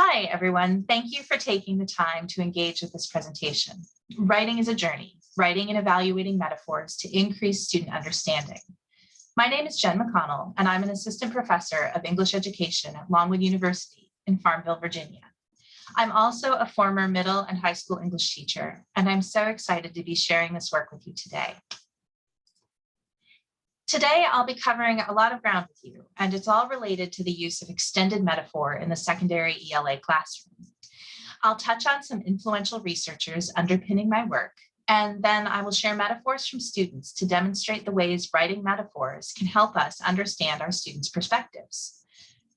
Hi, everyone. Thank you for taking the time to engage with this presentation. Writing is a journey, writing and evaluating metaphors to increase student understanding. My name is Jen McConnell, and I'm an assistant professor of English education at Longwood University in Farmville, Virginia. I'm also a former middle and high school English teacher, and I'm so excited to be sharing this work with you today. Today, I'll be covering a lot of ground with you, and it's all related to the use of extended metaphor in the secondary ELA classroom. I'll touch on some influential researchers underpinning my work, and then I will share metaphors from students to demonstrate the ways writing metaphors can help us understand our students' perspectives.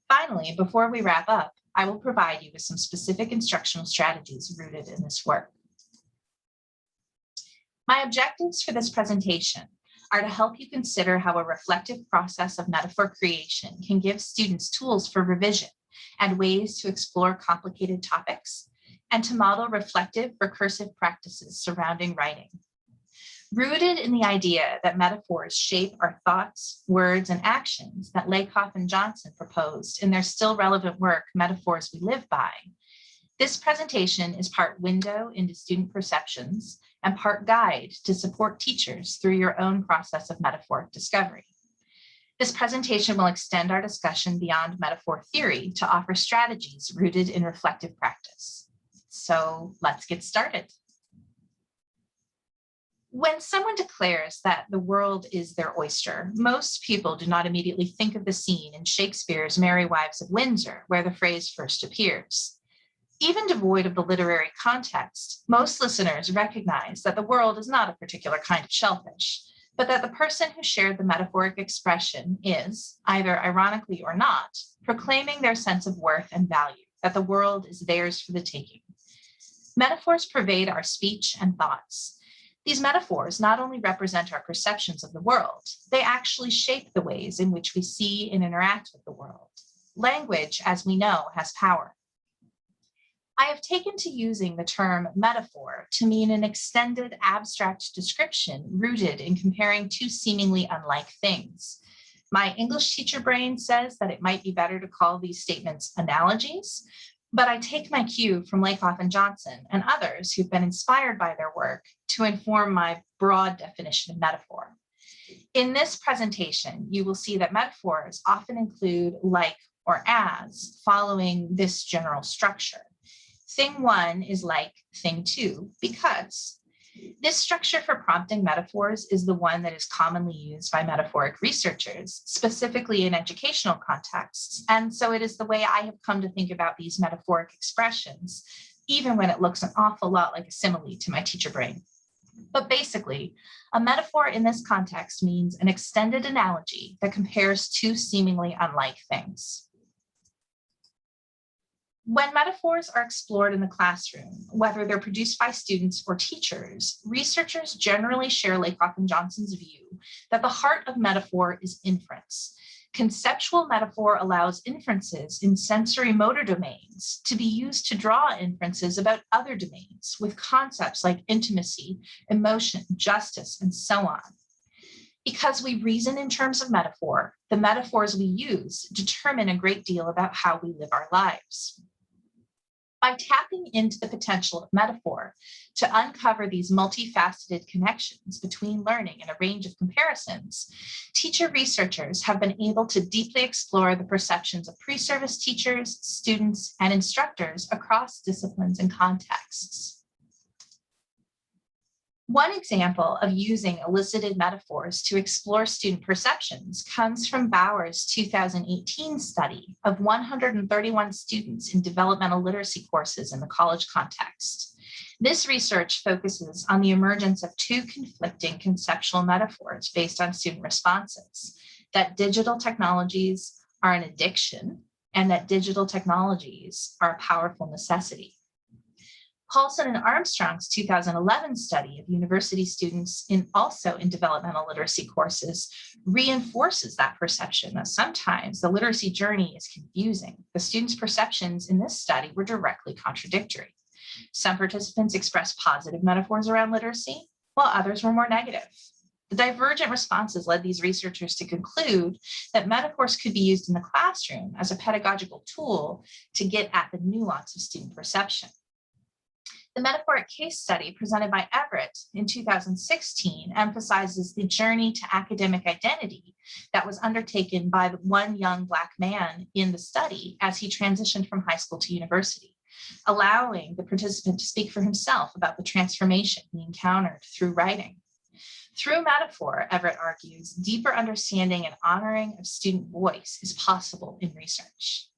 Finally, before we wrap up, I will provide you with some specific instructional strategies rooted in this work. My objectives for this presentation are to help you consider how a reflective process of metaphor creation can give students tools for revision and ways to explore complicated topics, and to model reflective, recursive practices surrounding writing. Rooted in the idea that metaphors shape our thoughts, words, and actions that Lakoff and Johnson proposed in their still relevant work, Metaphors We Live By, this presentation is part window into student perceptions and part guide to support teachers through your own process of metaphoric discovery. This presentation will extend our discussion beyond metaphor theory to offer strategies rooted in reflective practice. So let's get started. When someone declares that the world is their oyster, most people do not immediately think of the scene in Shakespeare's Merry Wives of Windsor, where the phrase first appears. Even devoid of the literary context, most listeners recognize that the world is not a particular kind of shellfish, but that the person who shared the metaphoric expression is, either ironically or not, proclaiming their sense of worth and value, that the world is theirs for the taking. Metaphors pervade our speech and thoughts. These metaphors not only represent our perceptions of the world, they actually shape the ways in which we see and interact with the world. Language, as we know, has power. I have taken to using the term metaphor to mean an extended abstract description rooted in comparing two seemingly unlike things. My English teacher brain says that it might be better to call these statements analogies, but I take my cue from Lakoff and Johnson and others who've been inspired by their work to inform my broad definition of metaphor. In this presentation, you will see that metaphors often include like or as, following this general structure. Thing one is like thing two because. This structure for prompting metaphors is the one that is commonly used by metaphoric researchers, specifically in educational contexts. And so it is the way I have come to think about these metaphoric expressions, even when it looks an awful lot like a simile to my teacher brain. But basically, a metaphor in this context means an extended analogy that compares two seemingly unlike things. When metaphors are explored in the classroom, whether they're produced by students or teachers, researchers generally share Lakoff and Johnson's view that the heart of metaphor is inference. Conceptual metaphor allows inferences in sensory motor domains to be used to draw inferences about other domains with concepts like intimacy, emotion, justice, and so on. Because we reason in terms of metaphor, the metaphors we use determine a great deal about how we live our lives. By tapping into the potential of metaphor to uncover these multifaceted connections between learning and a range of comparisons, teacher researchers have been able to deeply explore the perceptions of pre-service teachers, students, and instructors across disciplines and contexts. One example of using elicited metaphors to explore student perceptions comes from Bauer's 2018 study of 131 students in developmental literacy courses in the college context. This research focuses on the emergence of two conflicting conceptual metaphors based on student responses: that digital technologies are an addiction and that digital technologies are a powerful necessity. Paulson and Armstrong's 2011 study of university students also in developmental literacy courses reinforces that perception that sometimes the literacy journey is confusing. The students' perceptions in this study were directly contradictory. Some participants expressed positive metaphors around literacy, while others were more negative. The divergent responses led these researchers to conclude that metaphors could be used in the classroom as a pedagogical tool to get at the nuance of student perception. The metaphoric case study presented by Everett in 2016 emphasizes the journey to academic identity that was undertaken by one young Black man in the study as he transitioned from high school to university, allowing the participant to speak for himself about the transformation he encountered through writing. Through metaphor, Everett argues, deeper understanding and honoring of student voice is possible in research.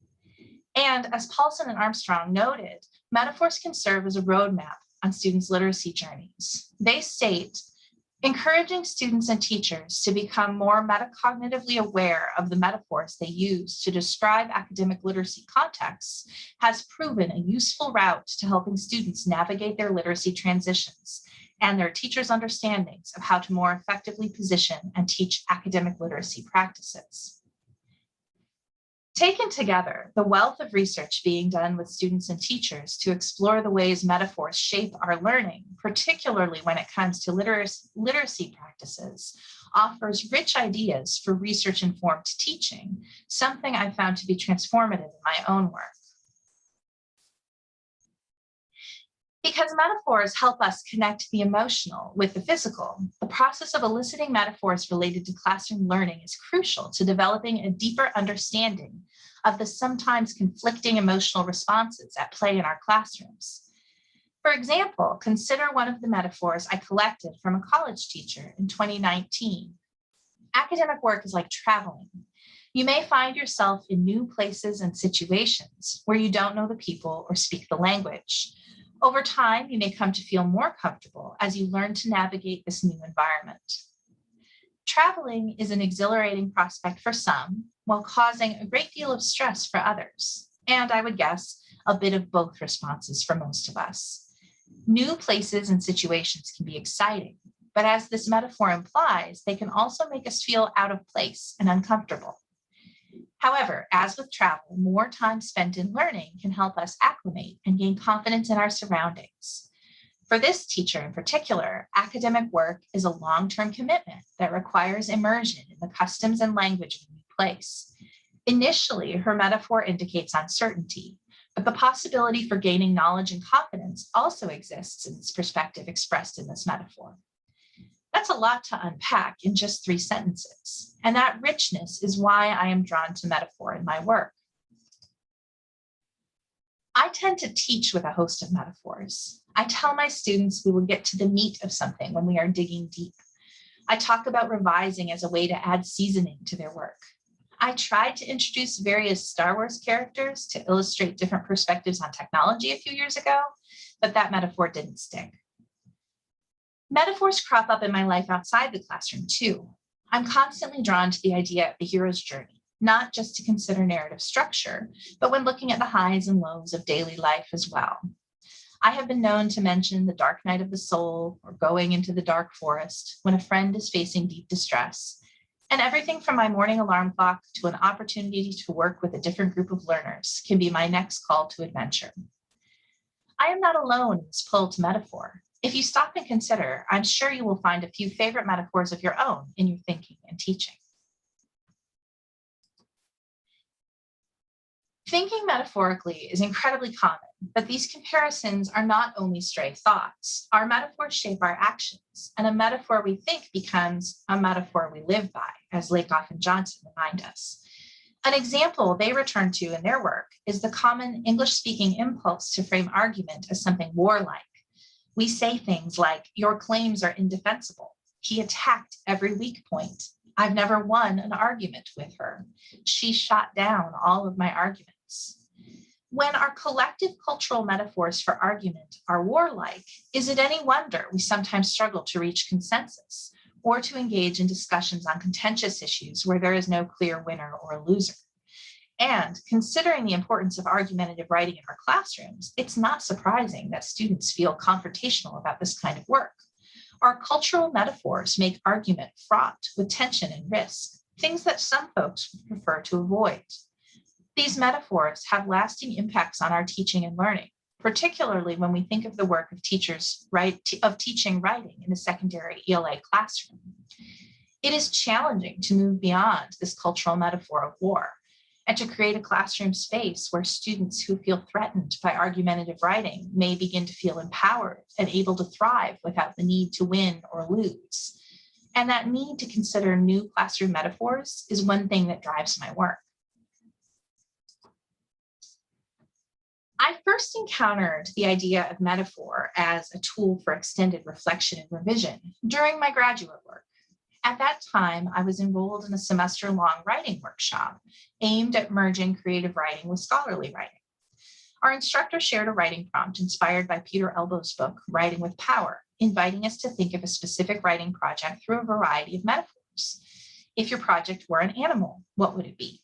And as Paulson and Armstrong noted, metaphors can serve as a roadmap on students' literacy journeys. They state, encouraging students and teachers to become more metacognitively aware of the metaphors they use to describe academic literacy contexts has proven a useful route to helping students navigate their literacy transitions and their teachers' understandings of how to more effectively position and teach academic literacy practices. Taken together, the wealth of research being done with students and teachers to explore the ways metaphors shape our learning, particularly when it comes to literacy practices, offers rich ideas for research-informed teaching, something I found to be transformative in my own work. Because metaphors help us connect the emotional with the physical, the process of eliciting metaphors related to classroom learning is crucial to developing a deeper understanding of the sometimes conflicting emotional responses at play in our classrooms. For example, consider one of the metaphors I collected from a college teacher in 2019. Academic work is like traveling. You may find yourself in new places and situations where you don't know the people or speak the language. Over time, you may come to feel more comfortable as you learn to navigate this new environment. Traveling is an exhilarating prospect for some, while causing a great deal of stress for others, and I would guess a bit of both responses for most of us. New places and situations can be exciting, but as this metaphor implies, they can also make us feel out of place and uncomfortable. However, as with travel, more time spent in learning can help us acclimate and gain confidence in our surroundings. For this teacher in particular, academic work is a long-term commitment that requires immersion in the customs and language of a new place. Initially, her metaphor indicates uncertainty, but the possibility for gaining knowledge and confidence also exists in this perspective expressed in this metaphor. That's a lot to unpack in just 3 sentences, and that richness is why I am drawn to metaphor in my work. I tend to teach with a host of metaphors. I tell my students we will get to the meat of something when we are digging deep. I talk about revising as a way to add seasoning to their work. I tried to introduce various Star Wars characters to illustrate different perspectives on technology a few years ago, but that metaphor didn't stick. Metaphors crop up in my life outside the classroom too. I'm constantly drawn to the idea of the hero's journey, not just to consider narrative structure, but when looking at the highs and lows of daily life as well. I have been known to mention the dark night of the soul or going into the dark forest when a friend is facing deep distress, and everything from my morning alarm clock to an opportunity to work with a different group of learners can be my next call to adventure. I am not alone in this pull to metaphor. If you stop and consider, I'm sure you will find a few favorite metaphors of your own in your thinking and teaching. Thinking metaphorically is incredibly common, but these comparisons are not only stray thoughts. Our metaphors shape our actions, and a metaphor we think becomes a metaphor we live by, as Lakoff and Johnson remind us. An example they return to in their work is the common English-speaking impulse to frame argument as something warlike. We say things like, your claims are indefensible. He attacked every weak point. I've never won an argument with her. She shot down all of my arguments. When our collective cultural metaphors for argument are warlike, is it any wonder we sometimes struggle to reach consensus or to engage in discussions on contentious issues where there is no clear winner or loser? And considering the importance of argumentative writing in our classrooms, it's not surprising that students feel confrontational about this kind of work. Our cultural metaphors make argument fraught with tension and risk, things that some folks prefer to avoid. These metaphors have lasting impacts on our teaching and learning, particularly when we think of the work of teachers, teaching writing in the secondary ELA classroom. It is challenging to move beyond this cultural metaphor of war and to create a classroom space where students who feel threatened by argumentative writing may begin to feel empowered and able to thrive without the need to win or lose. And that need to consider new classroom metaphors is one thing that drives my work. I first encountered the idea of metaphor as a tool for extended reflection and revision during my graduate work. At that time, I was enrolled in a semester-long writing workshop aimed at merging creative writing with scholarly writing. Our instructor shared a writing prompt inspired by Peter Elbow's book, Writing with Power, inviting us to think of a specific writing project through a variety of metaphors. If your project were an animal, what would it be?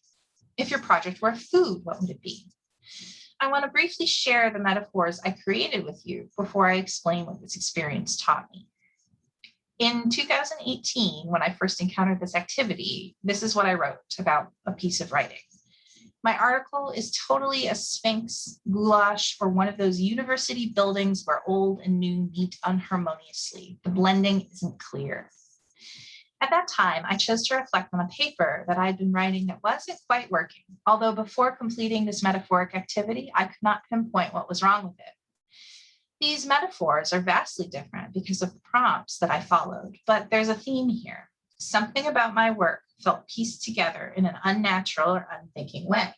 If your project were a food, what would it be? I want to briefly share the metaphors I created with you before I explain what this experience taught me. In 2018, when I first encountered this activity, this is what I wrote about a piece of writing. My article is totally a sphinx, goulash, or one of those university buildings where old and new meet unharmoniously. The blending isn't clear. At that time, I chose to reflect on a paper that I'd been writing that wasn't quite working, although before completing this metaphoric activity, I could not pinpoint what was wrong with it. These metaphors are vastly different because of the prompts that I followed, but there's a theme here. Something about my work felt pieced together in an unnatural or unthinking way.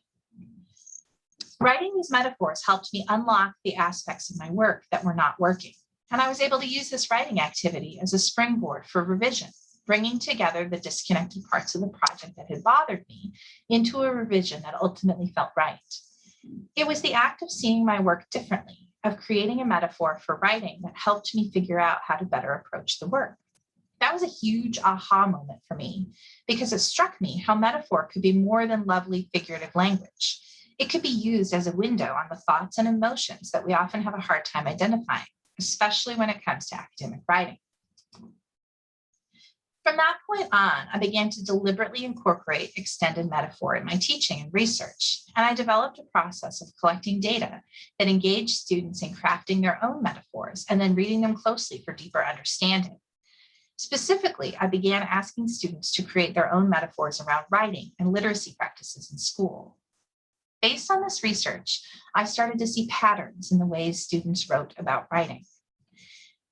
Writing these metaphors helped me unlock the aspects of my work that were not working, and I was able to use this writing activity as a springboard for revision, bringing together the disconnected parts of the project that had bothered me into a revision that ultimately felt right. It was the act of seeing my work differently, of creating a metaphor for writing that helped me figure out how to better approach the work. That was a huge aha moment for me because it struck me how metaphor could be more than lovely figurative language. It could be used as a window on the thoughts and emotions that we often have a hard time identifying, especially when it comes to academic writing. From that point on, I began to deliberately incorporate extended metaphor in my teaching and research, and I developed a process of collecting data that engaged students in crafting their own metaphors and then reading them closely for deeper understanding. Specifically, I began asking students to create their own metaphors around writing and literacy practices in school. Based on this research, I started to see patterns in the ways students wrote about writing.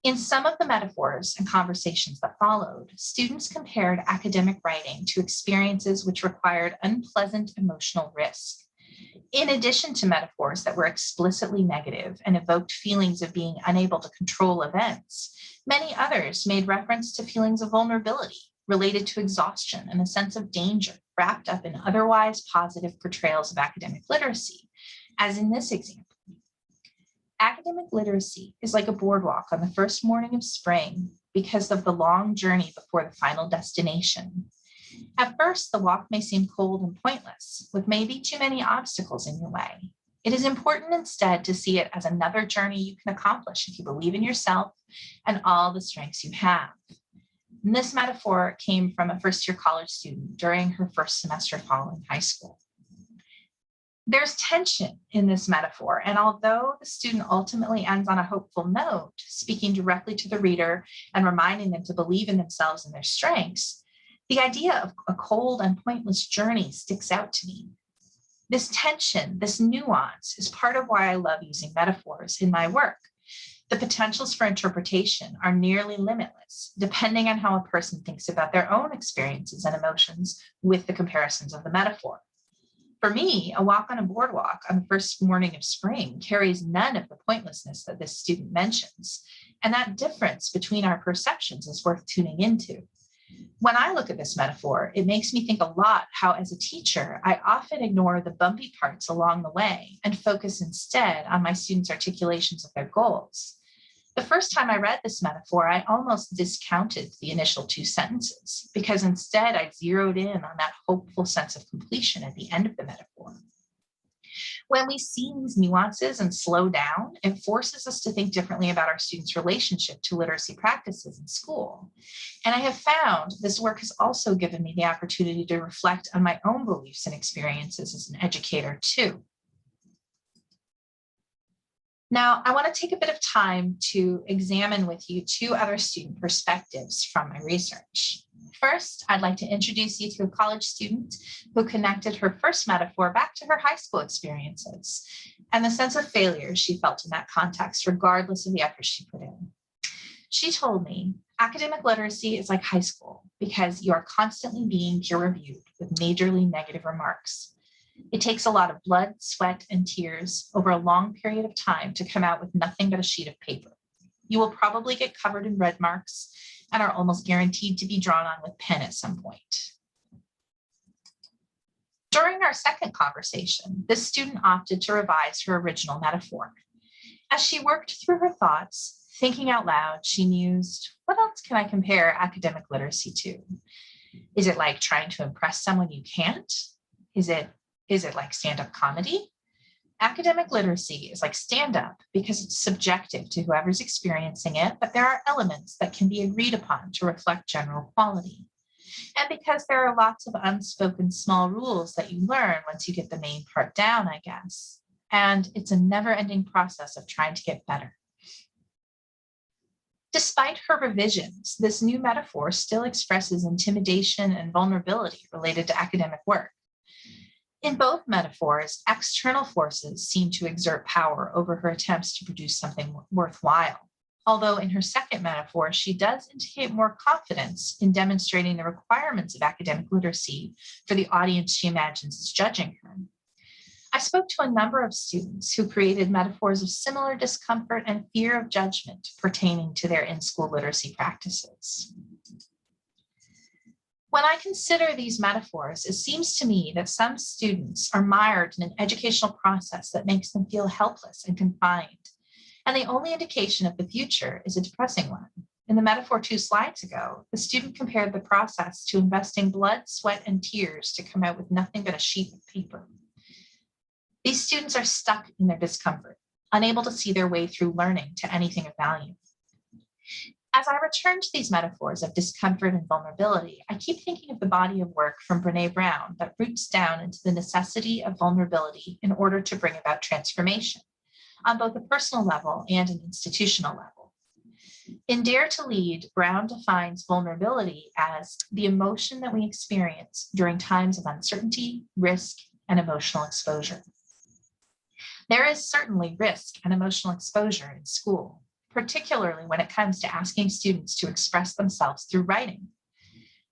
In some of the metaphors and conversations that followed, students compared academic writing to experiences which required unpleasant emotional risk. In addition to metaphors that were explicitly negative and evoked feelings of being unable to control events, many others made reference to feelings of vulnerability related to exhaustion and a sense of danger wrapped up in otherwise positive portrayals of academic literacy, as in this example. Academic literacy is like a boardwalk on the first morning of spring because of the long journey before the final destination. At first, the walk may seem cold and pointless, with maybe too many obstacles in your way. It is important instead to see it as another journey you can accomplish if you believe in yourself and all the strengths you have. And this metaphor came from a first-year college student during her first semester following high school. There's tension in this metaphor, and although the student ultimately ends on a hopeful note, speaking directly to the reader and reminding them to believe in themselves and their strengths, the idea of a cold and pointless journey sticks out to me. This tension, this nuance, is part of why I love using metaphors in my work. The potentials for interpretation are nearly limitless, depending on how a person thinks about their own experiences and emotions with the comparisons of the metaphor. For me, a walk on a boardwalk on the first morning of spring carries none of the pointlessness that this student mentions, and that difference between our perceptions is worth tuning into. When I look at this metaphor, it makes me think a lot how, as a teacher, I often ignore the bumpy parts along the way and focus instead on my students' articulations of their goals. The first time I read this metaphor, I almost discounted the initial two sentences because instead I zeroed in on that hopeful sense of completion at the end of the metaphor. When we see these nuances and slow down, it forces us to think differently about our students' relationship to literacy practices in school. And I have found this work has also given me the opportunity to reflect on my own beliefs and experiences as an educator too. Now, I want to take a bit of time to examine with you two other student perspectives from my research. First, I'd like to introduce you to a college student who connected her first metaphor back to her high school experiences and the sense of failure she felt in that context, regardless of the effort she put in. She told me, academic literacy is like high school because you are constantly being peer reviewed with majorly negative remarks. It takes a lot of blood, sweat, and tears over a long period of time to come out with nothing but a sheet of paper. You will probably get covered in red marks and are almost guaranteed to be drawn on with pen at some point. During our second conversation, this student opted to revise her original metaphor. As she worked through her thoughts, thinking out loud, she mused, what else can I compare academic literacy to? Is it like trying to impress someone you can't? Is it like stand-up comedy? Academic literacy is like stand-up because it's subjective to whoever's experiencing it, but there are elements that can be agreed upon to reflect general quality. And because there are lots of unspoken small rules that you learn once you get the main part down, I guess. And it's a never-ending process of trying to get better. Despite her revisions, this new metaphor still expresses intimidation and vulnerability related to academic work. In both metaphors, external forces seem to exert power over her attempts to produce something worthwhile. Although in her second metaphor, she does indicate more confidence in demonstrating the requirements of academic literacy for the audience she imagines is judging her. I spoke to a number of students who created metaphors of similar discomfort and fear of judgment pertaining to their in-school literacy practices. When I consider these metaphors, it seems to me that some students are mired in an educational process that makes them feel helpless and confined. And the only indication of the future is a depressing one. In the metaphor 2 slides ago, the student compared the process to investing blood, sweat, and tears to come out with nothing but a sheet of paper. These students are stuck in their discomfort, unable to see their way through learning to anything of value. As I return to these metaphors of discomfort and vulnerability, I keep thinking of the body of work from Brené Brown that roots down into the necessity of vulnerability in order to bring about transformation on both a personal level and an institutional level. In Dare to Lead, Brown defines vulnerability as the emotion that we experience during times of uncertainty, risk, and emotional exposure. There is certainly risk and emotional exposure in school, particularly when it comes to asking students to express themselves through writing.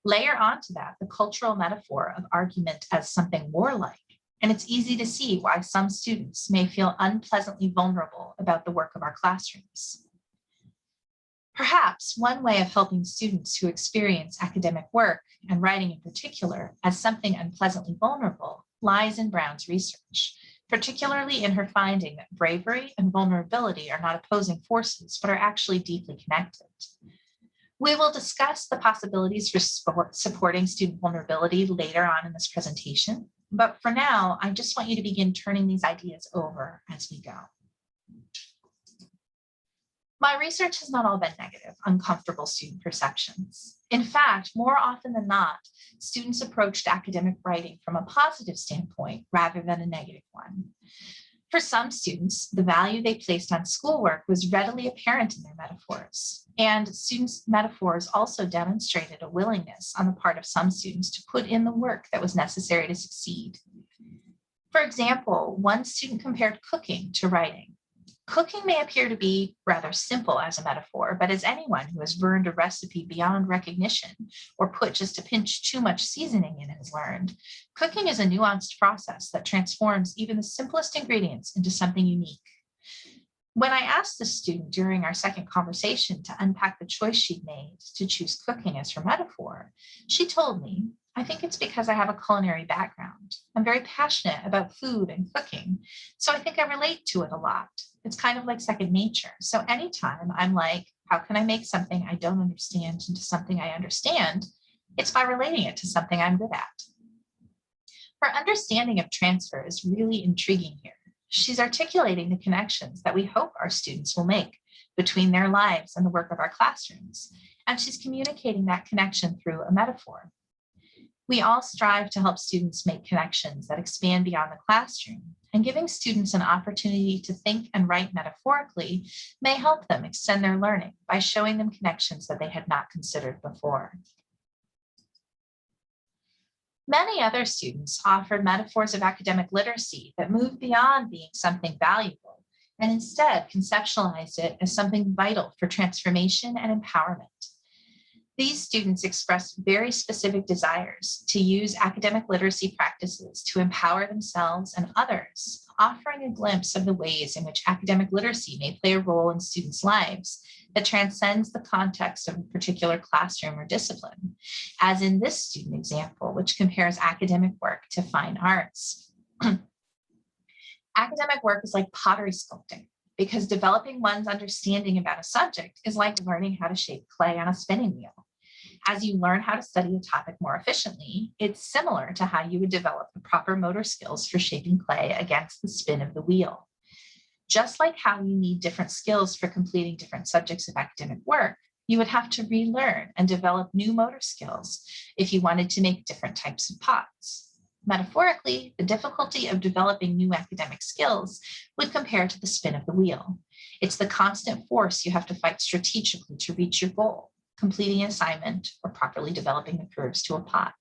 Layer onto that the cultural metaphor of argument as something warlike, and it's easy to see why some students may feel unpleasantly vulnerable about the work of our classrooms. Perhaps one way of helping students who experience academic work, and writing in particular, as something unpleasantly vulnerable lies in Brown's research, particularly in her finding that bravery and vulnerability are not opposing forces, but are actually deeply connected. We will discuss the possibilities for supporting student vulnerability later on in this presentation, but for now, I just want you to begin turning these ideas over as we go. My research has not all been negative, uncomfortable student perceptions. In fact, more often than not, students approached academic writing from a positive standpoint rather than a negative one. For some students, the value they placed on schoolwork was readily apparent in their metaphors. And students' metaphors also demonstrated a willingness on the part of some students to put in the work that was necessary to succeed. For example, one student compared cooking to writing. Cooking may appear to be rather simple as a metaphor, but as anyone who has learned a recipe beyond recognition or put just a pinch too much seasoning in has learned, cooking is a nuanced process that transforms even the simplest ingredients into something unique. When I asked the student during our second conversation to unpack the choice she'd made to choose cooking as her metaphor, she told me, I think it's because I have a culinary background. I'm very passionate about food and cooking, so I think I relate to it a lot. It's kind of like second nature. So anytime I'm like, how can I make something I don't understand into something I understand? It's by relating it to something I'm good at. Her understanding of transfer is really intriguing here. She's articulating the connections that we hope our students will make between their lives and the work of our classrooms. And she's communicating that connection through a metaphor. We all strive to help students make connections that expand beyond the classroom, and giving students an opportunity to think and write metaphorically may help them extend their learning by showing them connections that they had not considered before. Many other students offered metaphors of academic literacy that moved beyond being something valuable and instead conceptualized it as something vital for transformation and empowerment. These students expressed very specific desires to use academic literacy practices to empower themselves and others, offering a glimpse of the ways in which academic literacy may play a role in students' lives that transcends the context of a particular classroom or discipline, as in this student example, which compares academic work to fine arts. Academic work is like pottery sculpting, because developing one's understanding about a subject is like learning how to shape clay on a spinning wheel. As you learn how to study a topic more efficiently, it's similar to how you would develop the proper motor skills for shaping clay against the spin of the wheel. Just like how you need different skills for completing different subjects of academic work, you would have to relearn and develop new motor skills if you wanted to make different types of pots. Metaphorically, the difficulty of developing new academic skills would compare to the spin of the wheel. It's the constant force you have to fight strategically to reach your goal, completing an assignment or properly developing the curves to a pot.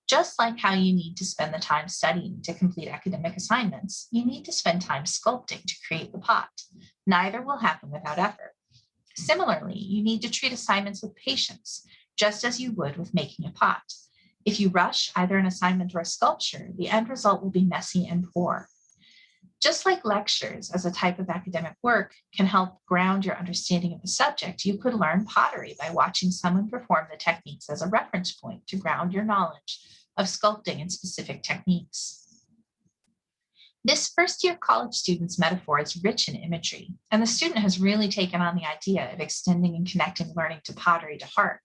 Just like how you need to spend the time studying to complete academic assignments, you need to spend time sculpting to create the pot. Neither will happen without effort. Similarly, you need to treat assignments with patience, just as you would with making a pot. If you rush either an assignment or a sculpture, the end result will be messy and poor. Just like lectures as a type of academic work can help ground your understanding of the subject, you could learn pottery by watching someone perform the techniques as a reference point to ground your knowledge of sculpting and specific techniques. This first year college student's metaphor is rich in imagery, and the student has really taken on the idea of extending and connecting learning to pottery to heart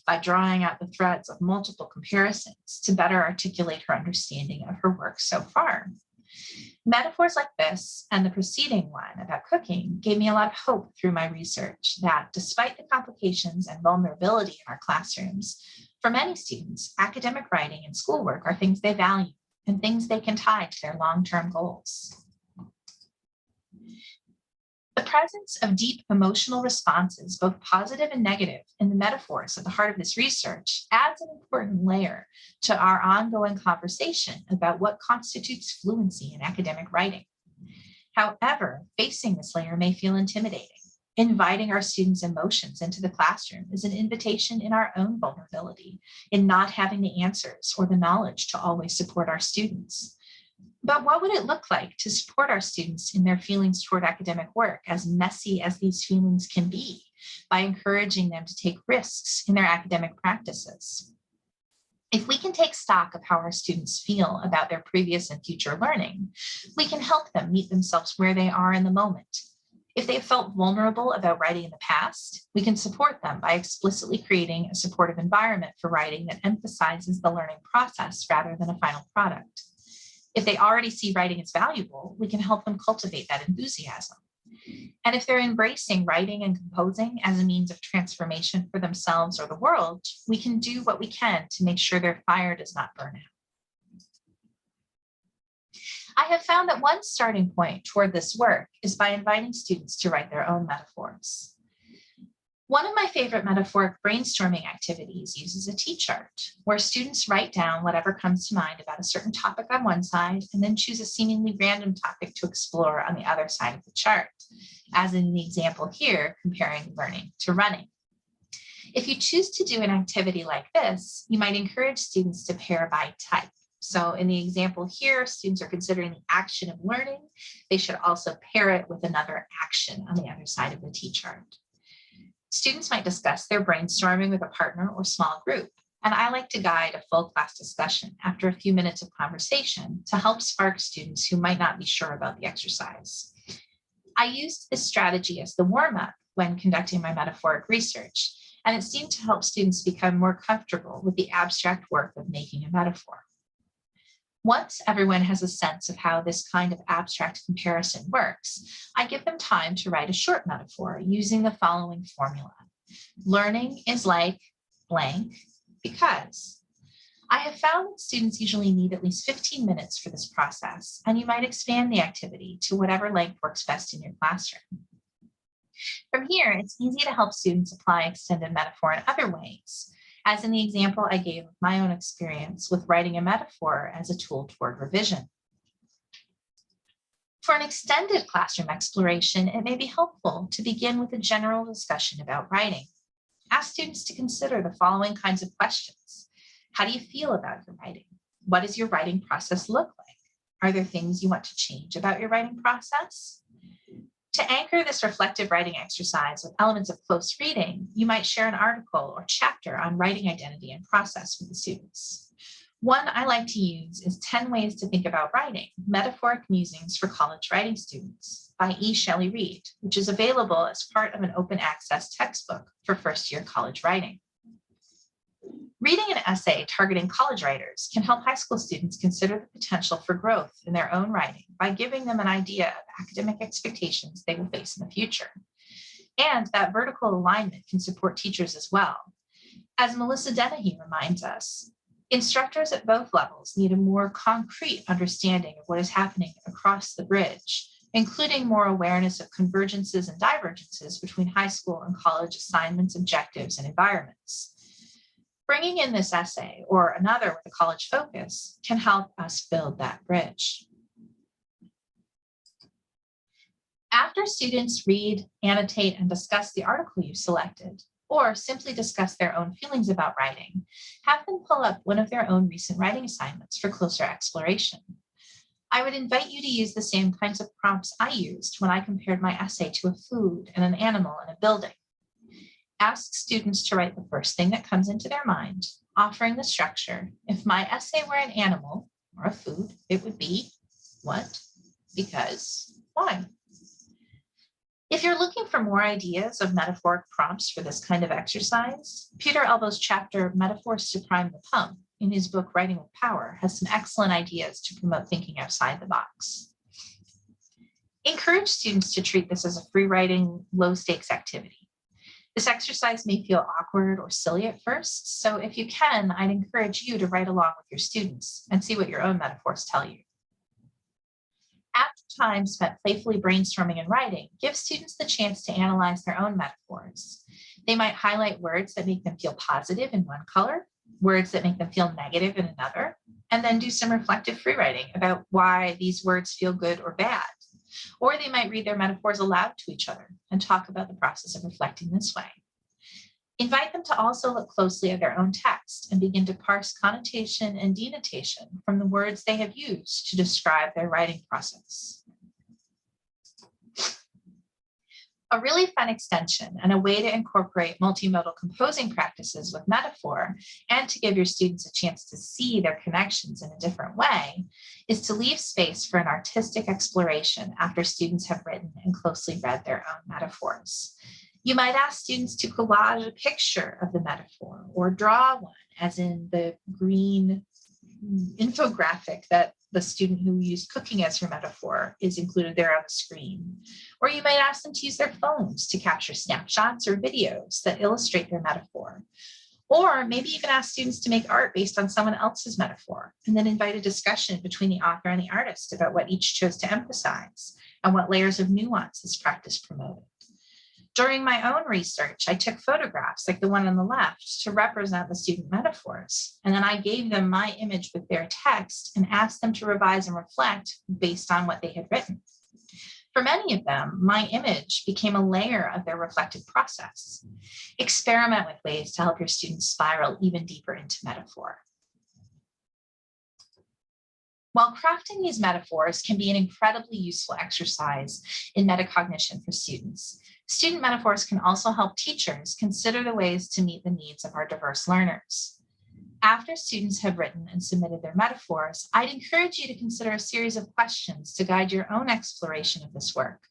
by drawing out the threads of multiple comparisons to better articulate her understanding of her work so far. Metaphors like this and the preceding one about cooking gave me a lot of hope through my research that despite the complications and vulnerability in our classrooms, for many students, academic writing and schoolwork are things they value and things they can tie to their long-term goals. The presence of deep emotional responses, both positive and negative, in the metaphors at the heart of this research adds an important layer to our ongoing conversation about what constitutes fluency in academic writing. However, facing this layer may feel intimidating. Inviting our students' emotions into the classroom is an invitation in our own vulnerability, in not having the answers or the knowledge to always support our students. But what would it look like to support our students in their feelings toward academic work, as messy as these feelings can be, by encouraging them to take risks in their academic practices? If we can take stock of how our students feel about their previous and future learning, we can help them meet themselves where they are in the moment. If they have felt vulnerable about writing in the past, we can support them by explicitly creating a supportive environment for writing that emphasizes the learning process rather than a final product. If they already see writing as valuable, we can help them cultivate that enthusiasm. And if they're embracing writing and composing as a means of transformation for themselves or the world, we can do what we can to make sure their fire does not burn out. I have found that one starting point toward this work is by inviting students to write their own metaphors. One of my favorite metaphoric brainstorming activities uses a T-chart, where students write down whatever comes to mind about a certain topic on one side and then choose a seemingly random topic to explore on the other side of the chart, as in the example here, comparing learning to running. If you choose to do an activity like this, you might encourage students to pair by type. So in the example here, students are considering the action of learning. They should also pair it with another action on the other side of the T-chart. Students might discuss their brainstorming with a partner or small group, and I like to guide a full class discussion after a few minutes of conversation to help spark students who might not be sure about the exercise. I used this strategy as the warm-up when conducting my metaphoric research, and it seemed to help students become more comfortable with the abstract work of making a metaphor. Once everyone has a sense of how this kind of abstract comparison works, I give them time to write a short metaphor using the following formula. Learning is like blank because. I have found that students usually need at least 15 minutes for this process, and you might expand the activity to whatever length works best in your classroom. From here, it's easy to help students apply extended metaphor in other ways. as in the example I gave of my own experience with writing a metaphor as a tool toward revision. For an extended classroom exploration, it may be helpful to begin with a general discussion about writing. Ask students to consider the following kinds of questions. How do you feel about your writing? What does your writing process look like? Are there things you want to change about your writing process? To anchor this reflective writing exercise with elements of close reading, you might share an article or chapter on writing identity and process with the students. One I like to use is 10 Ways to Think About Writing, Metaphoric Musings for College Writing Students by E. Shelley Reid, which is available as part of an open access textbook for first-year college writing. Reading an essay targeting college writers can help high school students consider the potential for growth in their own writing by giving them an idea of academic expectations they will face in the future. And that vertical alignment can support teachers as well. As Melissa Dennehy reminds us, instructors at both levels need a more concrete understanding of what is happening across the bridge, including more awareness of convergences and divergences between high school and college assignments, objectives, and environments. Bringing in this essay or another with a college focus can help us build that bridge. After students read, annotate, and discuss the article you selected, or simply discuss their own feelings about writing, have them pull up one of their own recent writing assignments for closer exploration. I would invite you to use the same kinds of prompts I used when I compared my essay to a food and an animal in a building. Ask students to write the first thing that comes into their mind, offering the structure. If my essay were an animal or a food, it would be what, because, why. If you're looking for more ideas of metaphoric prompts for this kind of exercise, Peter Elbow's chapter, Metaphors to Prime the Pump, in his book, Writing with Power, has some excellent ideas to promote thinking outside the box. Encourage students to treat this as a free writing, low-stakes activity. This exercise may feel awkward or silly at first, so if you can, I'd encourage you to write along with your students and see what your own metaphors tell you. After time spent playfully brainstorming and writing, give students the chance to analyze their own metaphors. They might highlight words that make them feel positive in one color, words that make them feel negative in another, and then do some reflective free writing about why these words feel good or bad. Or they might read their metaphors aloud to each other and talk about the process of reflecting this way. Invite them to also look closely at their own text and begin to parse connotation and denotation from the words they have used to describe their writing process. A really fun extension and a way to incorporate multimodal composing practices with metaphor and to give your students a chance to see their connections in a different way is to leave space for an artistic exploration after students have written and closely read their own metaphors. You might ask students to collage a picture of the metaphor or draw one, as in the green infographic that the student who used cooking as her metaphor is included there on the screen. Or you might ask them to use their phones to capture snapshots or videos that illustrate their metaphor. Or maybe even ask students to make art based on someone else's metaphor, and then invite a discussion between the author and the artist about what each chose to emphasize and what layers of nuance this practice promoted. During my own research, I took photographs like the one on the left to represent the student metaphors, and then I gave them my image with their text and asked them to revise and reflect based on what they had written. For many of them, my image became a layer of their reflective process. Experiment with ways to help your students spiral even deeper into metaphor. While crafting these metaphors can be an incredibly useful exercise in metacognition for students, student metaphors can also help teachers consider the ways to meet the needs of our diverse learners. After students have written and submitted their metaphors, I'd encourage you to consider a series of questions to guide your own exploration of this work.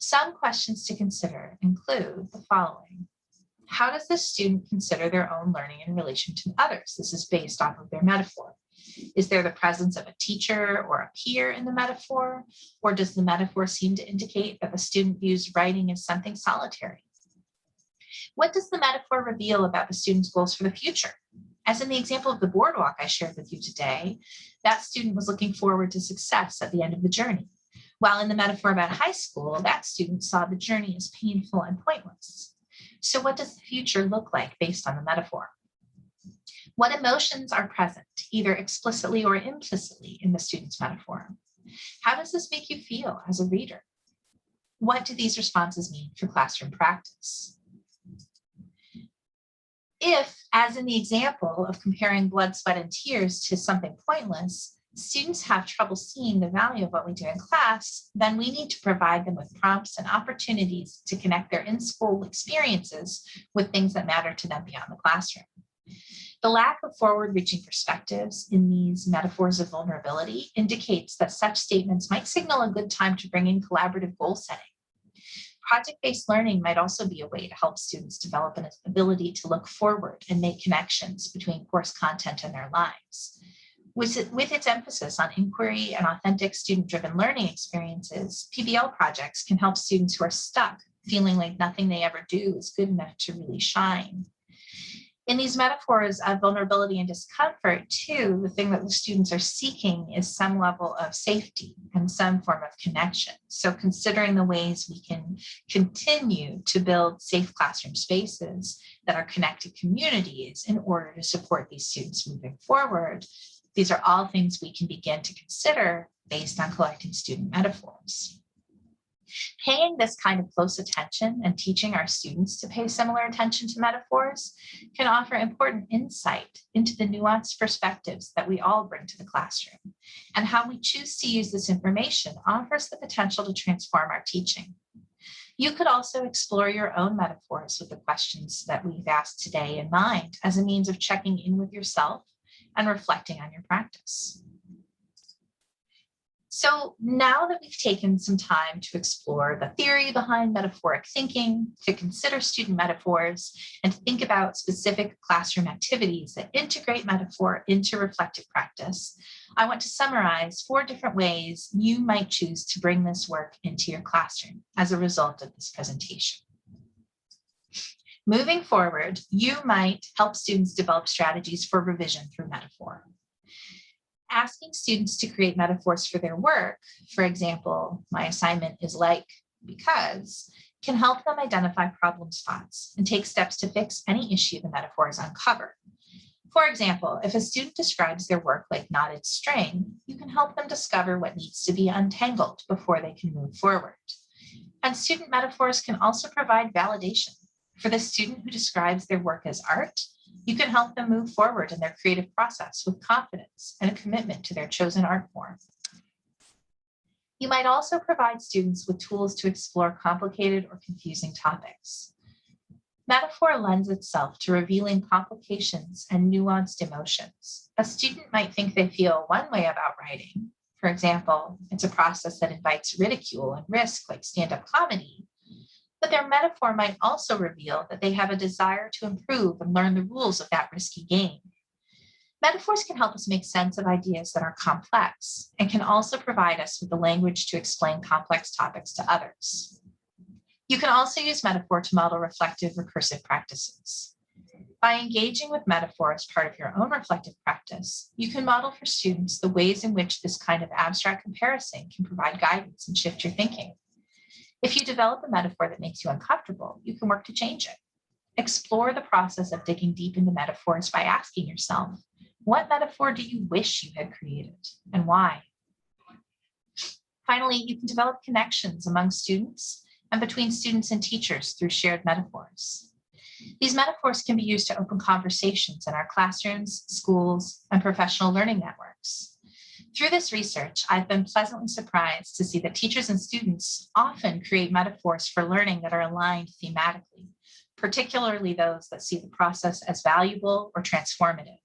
Some questions to consider include the following. How does the student consider their own learning in relation to others? This is based off of their metaphor. Is there the presence of a teacher or a peer in the metaphor? Or does the metaphor seem to indicate that the student views writing as something solitary? What does the metaphor reveal about the student's goals for the future? As in the example of the boardwalk I shared with you today, that student was looking forward to success at the end of the journey. While in the metaphor about high school, that student saw the journey as painful and pointless. So what does the future look like based on the metaphor? What emotions are present, either explicitly or implicitly, in the student's metaphor? How does this make you feel as a reader? What do these responses mean for classroom practice? If, as in the example of comparing blood, sweat, and tears to something pointless, students have trouble seeing the value of what we do in class, then we need to provide them with prompts and opportunities to connect their in-school experiences with things that matter to them beyond the classroom. The lack of forward-reaching perspectives in these metaphors of vulnerability indicates that such statements might signal a good time to bring in collaborative goal setting. Project-based learning might also be a way to help students develop an ability to look forward and make connections between course content and their lives. With its emphasis on inquiry and authentic student-driven learning experiences, PBL projects can help students who are stuck, feeling like nothing they ever do is good enough to really shine. In these metaphors of vulnerability and discomfort, too, the thing that the students are seeking is some level of safety and some form of connection. So considering the ways we can continue to build safe classroom spaces that are connected communities in order to support these students moving forward, these are all things we can begin to consider based on collecting student metaphors. Paying this kind of close attention and teaching our students to pay similar attention to metaphors can offer important insight into the nuanced perspectives that we all bring to the classroom. And how we choose to use this information offers the potential to transform our teaching. You could also explore your own metaphors with the questions that we've asked today in mind as a means of checking in with yourself and reflecting on your practice. So now that we've taken some time to explore the theory behind metaphoric thinking, to consider student metaphors, and to think about specific classroom activities that integrate metaphor into reflective practice, I want to summarize 4 different ways you might choose to bring this work into your classroom as a result of this presentation. Moving forward, you might help students develop strategies for revision through metaphor. Asking students to create metaphors for their work, for example, my assignment is like because, can help them identify problem spots and take steps to fix any issue the metaphors uncover. For example, if a student describes their work like knotted string, you can help them discover what needs to be untangled before they can move forward. And student metaphors can also provide validation. For the student who describes their work as art, you can help them move forward in their creative process with confidence and a commitment to their chosen art form. You might also provide students with tools to explore complicated or confusing topics. Metaphor lends itself to revealing complications and nuanced emotions. A student might think they feel one way about writing. For example, it's a process that invites ridicule and risk, like stand-up comedy. But their metaphor might also reveal that they have a desire to improve and learn the rules of that risky game. Metaphors can help us make sense of ideas that are complex and can also provide us with the language to explain complex topics to others. You can also use metaphor to model reflective, recursive practices. By engaging with metaphor as part of your own reflective practice, you can model for students the ways in which this kind of abstract comparison can provide guidance and shift your thinking. If you develop a metaphor that makes you uncomfortable, you can work to change it. Explore the process of digging deep into metaphors by asking yourself, what metaphor do you wish you had created and why? Finally, you can develop connections among students and between students and teachers through shared metaphors. These metaphors can be used to open conversations in our classrooms, schools, and professional learning networks. Through this research, I've been pleasantly surprised to see that teachers and students often create metaphors for learning that are aligned thematically, particularly those that see the process as valuable or transformative.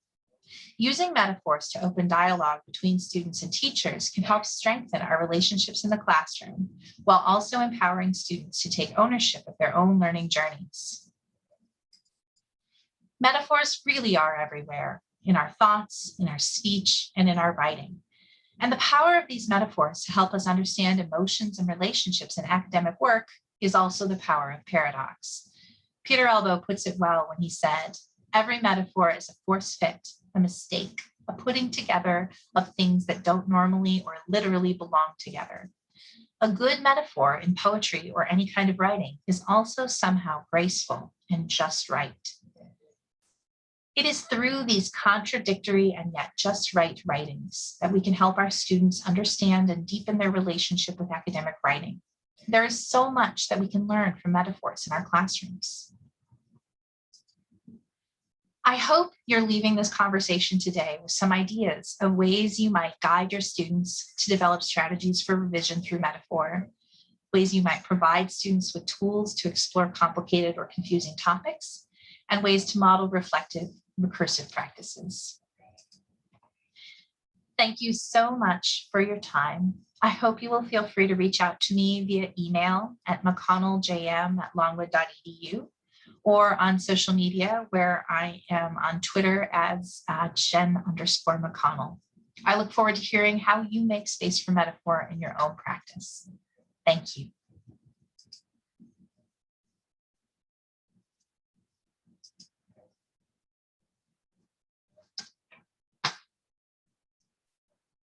Using metaphors to open dialogue between students and teachers can help strengthen our relationships in the classroom, while also empowering students to take ownership of their own learning journeys. Metaphors really are everywhere, in our thoughts, in our speech, and in our writing. And the power of these metaphors to help us understand emotions and relationships in academic work is also the power of paradox. Peter Elbow puts it well when he said, every metaphor is a force fit, a mistake, a putting together of things that don't normally or literally belong together. A good metaphor in poetry or any kind of writing is also somehow graceful and just right. It is through these contradictory and yet just right writings that we can help our students understand and deepen their relationship with academic writing. There is so much that we can learn from metaphors in our classrooms. I hope you're leaving this conversation today with some ideas of ways you might guide your students to develop strategies for revision through metaphor, ways you might provide students with tools to explore complicated or confusing topics, and ways to model reflective, recursive practices. Thank you so much for your time. I hope you will feel free to reach out to me via email at mcconnelljm@longwood.edu or on social media where I am on Twitter as Jen_McConnell. I look forward to hearing how you make space for metaphor in your own practice. Thank you.